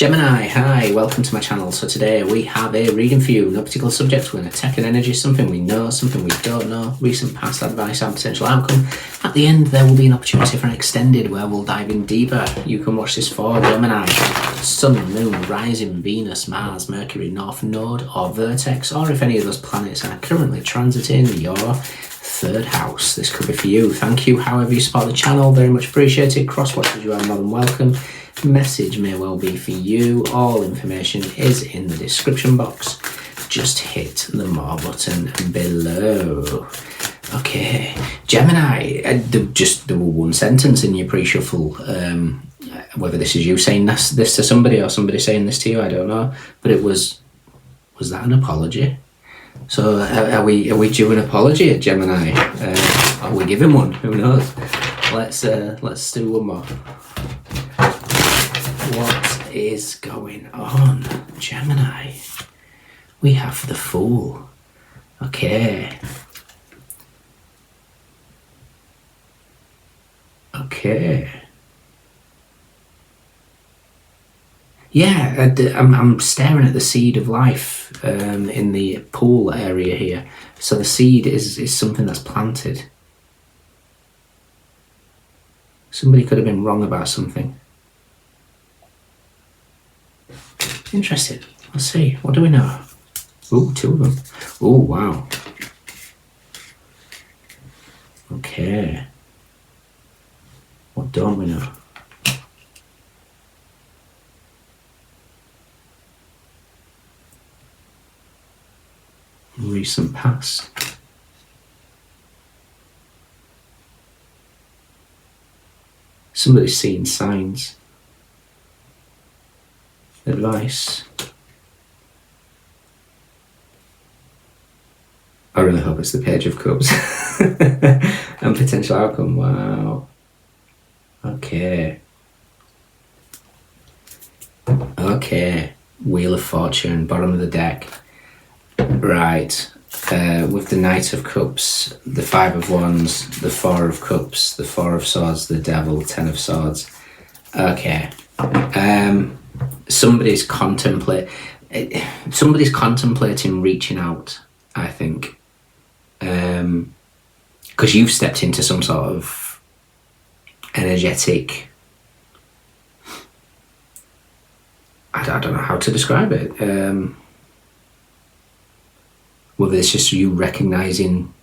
Gemini, hi, welcome to my channel. So today we have a reading for you, no particular subject. We're going to tech and energy, something we know, something we don't know, recent past advice and potential outcome. At the end there will be an opportunity for an extended where we'll dive in deeper. You can watch this for Gemini, Sun, Moon, Rising, Venus, Mars, Mercury, North Node or Vertex, or if any of those planets are currently transiting your third house. This could be for you. Thank you however you support the channel, very much appreciated. Cross watchers, you are more than welcome. Message may well be for you. All information is in the description box. Just hit the more button below. Okay, Gemini, there were one sentence in your pre-shuffle. Whether this is you saying this to somebody or somebody saying this to you, I don't know. But it was that an apology? So are we due an apology at Gemini? Are we giving one? Who knows? Let's do one more. What is going on, Gemini? We have the Fool. Okay. Yeah, I'm staring at the seed of life in the pool area here. So the seed is something that's planted. Somebody could have been wrong about something. Interesting. Let's see. What do we know? Ooh, two of them. Ooh, wow. Okay. What don't we know? Recent past. Somebody's seeing signs. Advice. I really hope it's the Page of Cups. And potential outcome. Wow. Okay. Wheel of Fortune, bottom of the deck. Right. With the Knight of Cups, the Five of Wands, the Four of Cups, the Four of Swords, the Devil, Ten of Swords. Okay. Somebody's contemplating reaching out, I think, because you've stepped into some sort of energetic, I don't know how to describe it, whether it's just you recognizing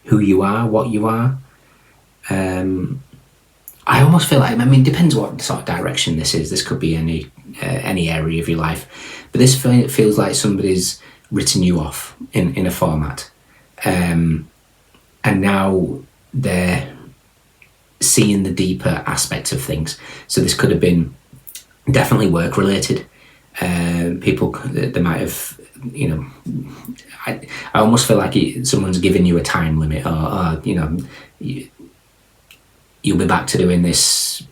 who you are, what you are. I almost feel like, it depends what sort of direction this is. This could be any area of your life. But this feels like somebody's written you off in a format. And now they're seeing the deeper aspects of things. So this could have been definitely work-related. People, they might have, I almost feel like someone's given you a time limit or you'll be back to doing this,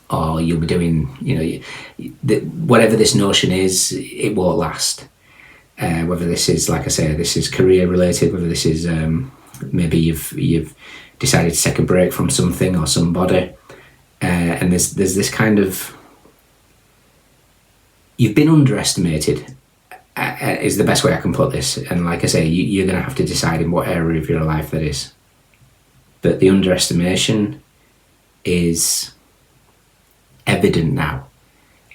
or you'll be doing, whatever this notion is, it won't last. Whether this is, like I say, this is career related, whether this is maybe you've decided to take a break from something or somebody, and there's this kind of, you've been underestimated, is the best way I can put this. And like I say, you're going to have to decide in what area of your life that is. But the underestimation is evident now,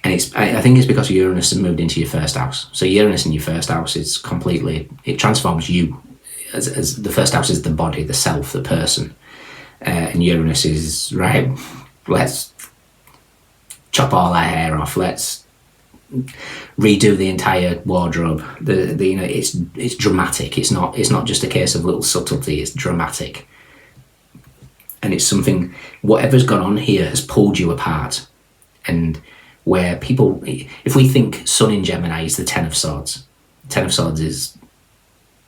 and I think it's because Uranus has moved into your first house. So Uranus in your first house is completely, it transforms you as the first house is the body, the self, the person, and Uranus is, right, let's chop all our hair off, let's redo the entire wardrobe. It's dramatic. It's not just a case of little subtlety. It's dramatic. And it's something, whatever's gone on here has pulled you apart. And where people, if we think Sun in Gemini is the Ten of Swords, Ten of Swords is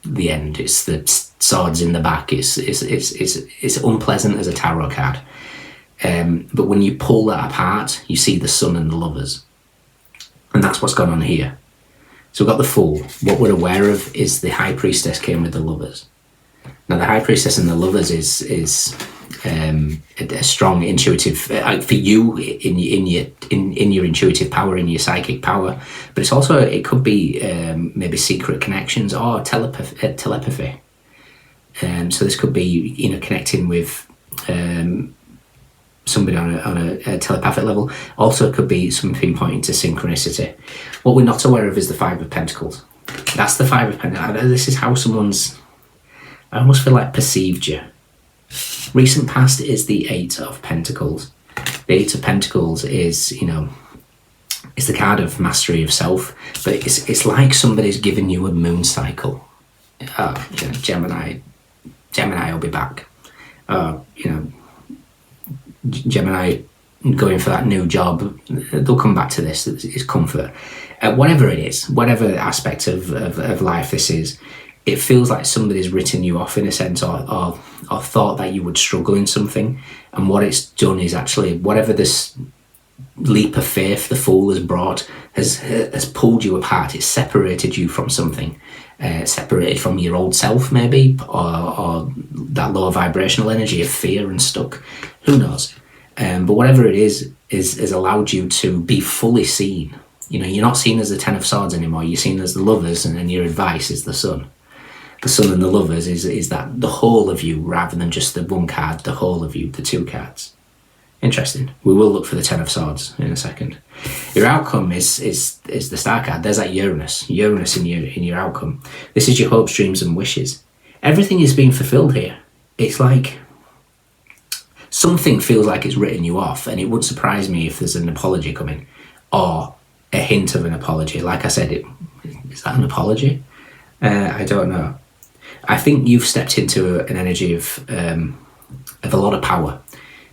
the end. It's the swords in the back. It's unpleasant as a tarot card. But when you pull that apart, you see the Sun and the Lovers. And that's what's gone on here. So we've got the Fool. What we're aware of is the High Priestess came with the Lovers. Now the High Priestess and the Lovers is a strong intuitive for you in your intuitive power, in your psychic power. But it's also, it could be maybe secret connections or telepathy. So this could be connecting with somebody on a telepathic level. Also, it could be something pointing to synchronicity. What we're not aware of is the Five of Pentacles. That's the Five of Pentacles. This is how someone's, I almost feel like, perceived you. Recent past is the Eight of Pentacles. The Eight of Pentacles is, it's the card of mastery of self, but it's like somebody's given you a moon cycle. Gemini will be back. Gemini going for that new job, they'll come back to this. It's comfort. Whatever it is, whatever aspect of life this is, it feels like somebody's written you off in a sense, or thought that you would struggle in something. And what it's done is actually, whatever this leap of faith the Fool has brought has pulled you apart. It's separated you from something, separated from your old self maybe, or that lower vibrational energy of fear and stuck. Who knows? But whatever it is has allowed you to be fully seen. You're not seen as the Ten of Swords anymore. You're seen as the Lovers, and then your advice is the Sun. The Sun and the Lovers is that the whole of you, rather than just the one card, the whole of you, the two cards. Interesting. We will look for the Ten of Swords in a second. Your outcome is the Star card. There's that Uranus in your outcome. This is your hopes, dreams, and wishes. Everything is being fulfilled here. It's like something feels like it's written you off, and it wouldn't surprise me if there's an apology coming, or a hint of an apology. Like I said, is that an apology? I don't know. I think you've stepped into an energy of a lot of power.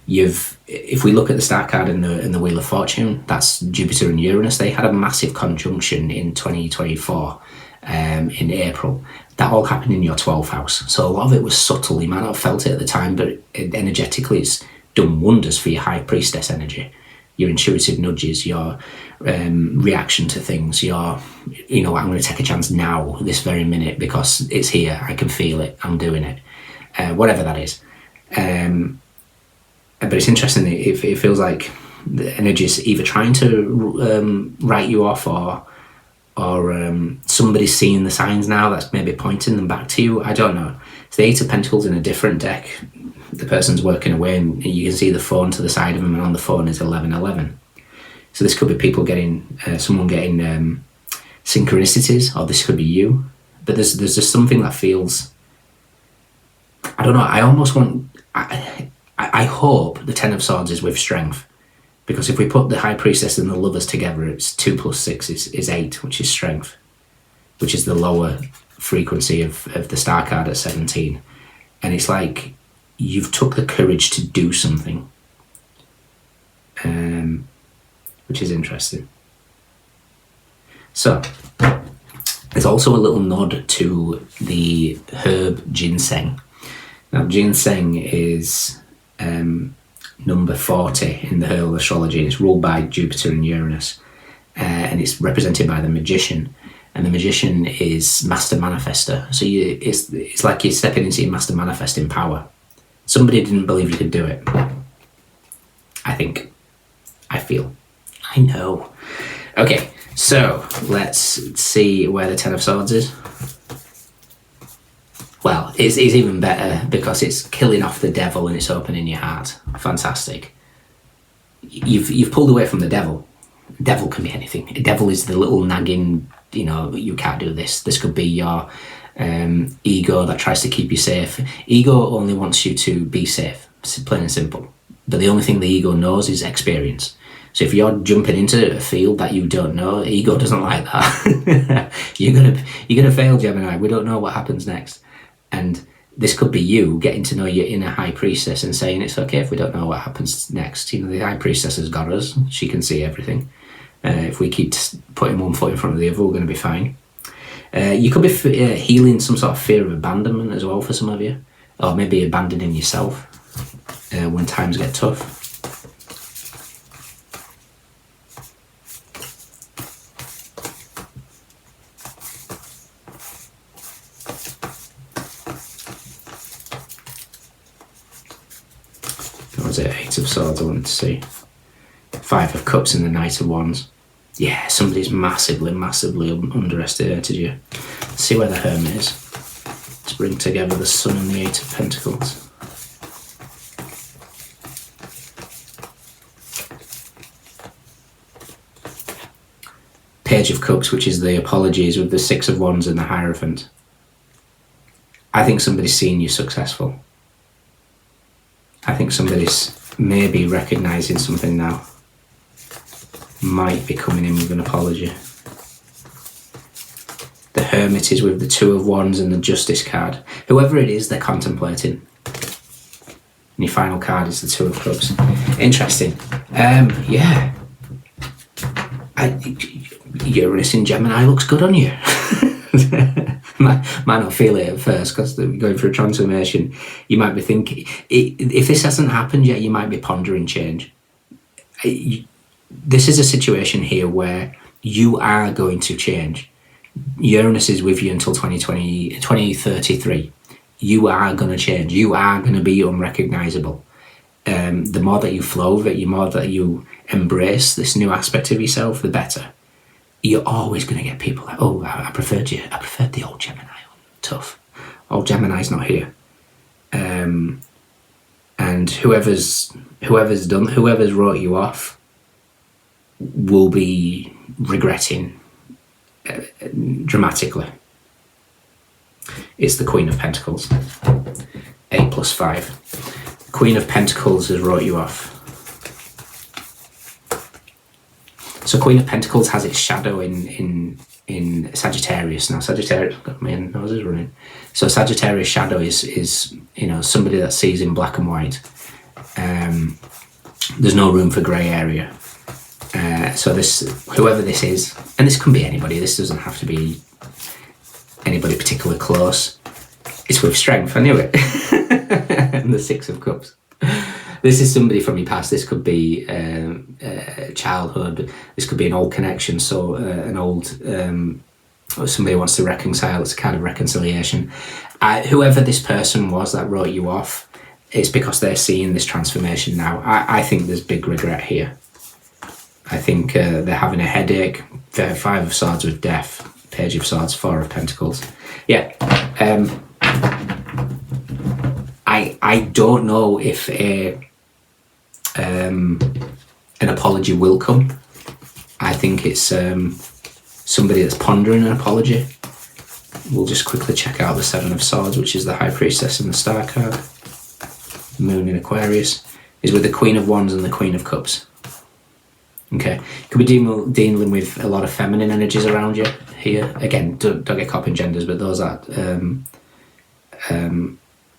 If we look at the Star card and the Wheel of Fortune, that's Jupiter and Uranus. They had a massive conjunction in 2024 in April. That all happened in your 12th house. So a lot of it was subtle. You might not have felt it at the time, but energetically it's done wonders for your High Priestess energy, your intuitive nudges, your reaction to things, your, I'm going to take a chance now, this very minute, because it's here, I can feel it, I'm doing it, whatever that is. But it's interesting, it feels like the energy's either trying to write you off, or somebody's seeing the signs now that's maybe pointing them back to you. I don't know. It's the Eight of Pentacles in a different deck. The person's working away, and you can see the phone to the side of them, and on the phone is 1111. So this could be people getting, someone getting synchronicities, or this could be you. But there's just something that feels, I don't know, I almost want, I hope the Ten of Swords is with strength. Because if we put the High Priestess and the Lovers together, it's 2 + 6 is 8, which is strength, which is the lower frequency of the Star card at 17. And it's like you've took the courage to do something, which is interesting. So there's also a little nod to the herb ginseng. Now, ginseng is number 40 in the Herald astrology, and it's ruled by Jupiter and Uranus, and it's represented by the Magician, and the Magician is master manifester. So it's like you're stepping into your master manifesting power. Somebody didn't believe you could do it, I feel, I know. Okay, so let's see where the Ten of Swords is. Well, it's even better because it's killing off the devil and it's opening your heart. Fantastic. You've pulled away from the devil. Devil can be anything. The devil is the little nagging, you can't do this. This could be your ego that tries to keep you safe. Ego only wants you to be safe, plain and simple. But the only thing the ego knows is experience. So if you're jumping into a field that you don't know, ego doesn't like that. You're gonna fail, Gemini. We don't know what happens next. And this could be you getting to know your inner High Priestess and saying it's okay if we don't know what happens next. The High Priestess has got us. She can see everything. If we keep putting one foot in front of the other, we're going to be fine. You could be healing some sort of fear of abandonment as well for some of you. Or maybe abandoning yourself when times get tough. was it? Eight of Swords I wanted to see. Five of Cups and the Knight of Wands. Yeah, somebody's massively underestimated you. Let's see where the Hermit is. Let's bring together the Sun and the Eight of Pentacles. Page of Cups, which is the apologies, with the Six of Wands and the Hierophant. I think somebody's seen you successful. I think somebody's maybe recognising something now. Might be coming in with an apology. The Hermit is with the Two of Wands and the Justice card. Whoever it is, they're contemplating. And your final card is the Two of Cups. Interesting. Yeah. Uranus in Gemini looks good on you. might not feel it at first because you're going through a transformation. You might be thinking, if this hasn't happened yet, you might be pondering change. This is a situation here where you are going to change. Uranus is with you until 2033. You are going to change. You are going to be unrecognisable. The more that you flow with it, the more that you embrace this new aspect of yourself, the better. You're always going to get people like, oh, I preferred you. I preferred the old Gemini. Tough. Old Gemini's not here. And whoever's wrote you off will be regretting dramatically. It's the Queen of Pentacles. 8+5. Queen of Pentacles has wrote you off. So Queen of Pentacles has its shadow in Sagittarius. Now Sagittarius, got my nose is running. So Sagittarius shadow is somebody that sees in black and white. There's no room for grey area. So whoever this is, and this can be anybody. This doesn't have to be anybody particularly close. It's with strength. I knew it. And the Six of Cups. This is somebody from your past. This could be childhood. This could be an old connection. So an old somebody wants to reconcile. It's a kind of reconciliation. Whoever this person was that wrote you off, it's because they're seeing this transformation now. I think there's big regret here. I think they're having a headache. Five of Swords with Death. Page of Swords, Four of Pentacles. Yeah. I don't know if an apology will come. I think it's somebody that's pondering an apology. We'll just quickly check out the Seven of Swords, which is the High Priestess and the Star card. Moon in Aquarius is with the Queen of Wands and the Queen of Cups. Okay, could be dealing with a lot of feminine energies around you here. Again, don't get caught in genders, but those that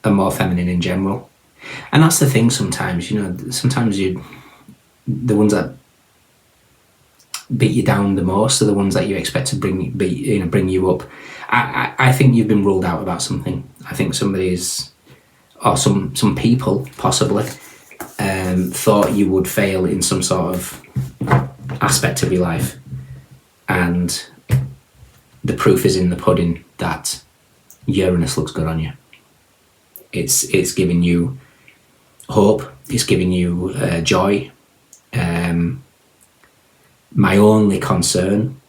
are more feminine in general. And that's the thing sometimes, sometimes the ones that beat you down the most are the ones that you expect to bring you up. I think you've been ruled out about something. I think somebody's, or some people possibly, thought you would fail in some sort of aspect of your life, and the proof is in the pudding that Uranus looks good on you. It's giving you hope. It's giving you joy. My only concern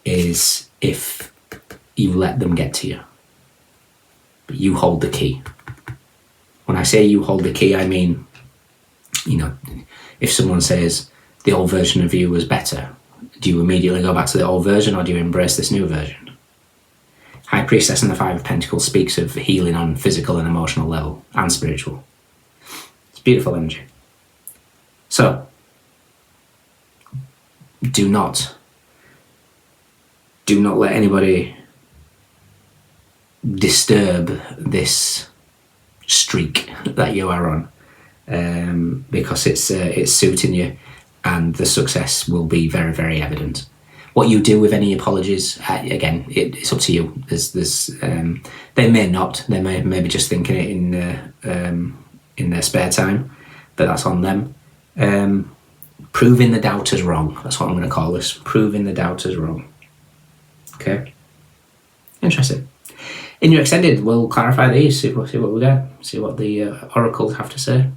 is if you let them get to you. But you hold the key. When I say you hold the key, I mean, if someone says the old version of you was better, do you immediately go back to the old version, or do you embrace this new version? High Priestess and the Five of Pentacles speaks of healing on physical and emotional level, and spiritual. It's beautiful energy. So, do not let anybody disturb this streak that you are on, because it's suiting you, and the success will be very, very evident. What you do with any apologies, again, it's up to you. They may not. They may be just thinking it in their spare time, but that's on them. Proving the doubters wrong. That's what I'm going to call this. Proving the doubters wrong. Okay. Interesting. In your extended, we'll clarify these. See what we get. See what the oracles have to say.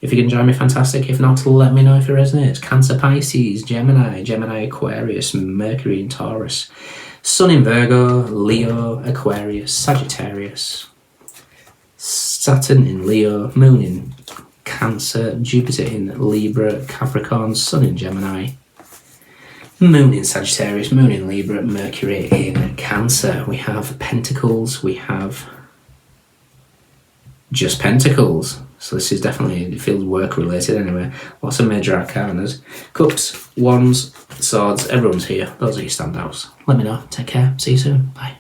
If you can join me, fantastic. If not, let me know if it resonates. Cancer, Pisces, Gemini, Gemini, Aquarius, Mercury in Taurus, Sun in Virgo, Leo, Aquarius, Sagittarius, Saturn in Leo, Moon in Cancer, Jupiter in Libra, Capricorn, Sun in Gemini, Moon in Sagittarius, Moon in Libra, Mercury in Cancer. We have Pentacles, we have just Pentacles. So this is definitely, it feels work related anyway. Lots of major arcanas. Cups, Wands, Swords, everyone's here. Those are your standouts. Let me know. Take care. See you soon. Bye.